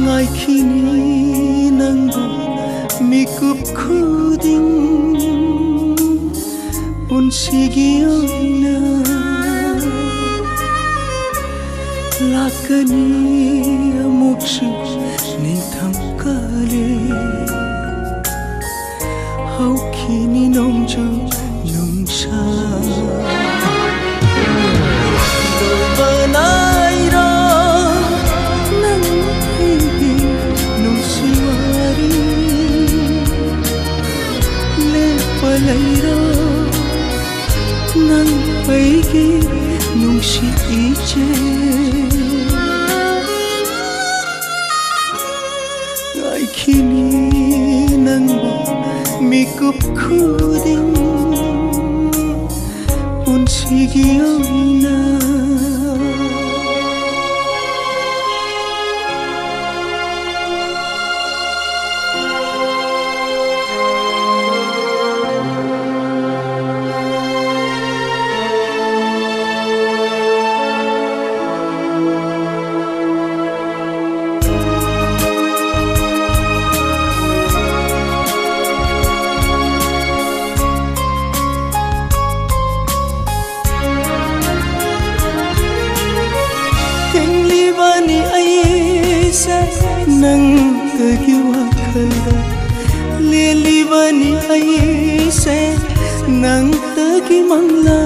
ngaikini nangbo mikup khuding punsigi oina lakani amuksu nitham kale haukini nongjo nungsa Banaira nang hindi nung siwari le palaira nang paigi nung si iche ay kini nang ba mikup khuding unsigi oina Bani aise nang tagi wakala lili bani aise nang tagi mangla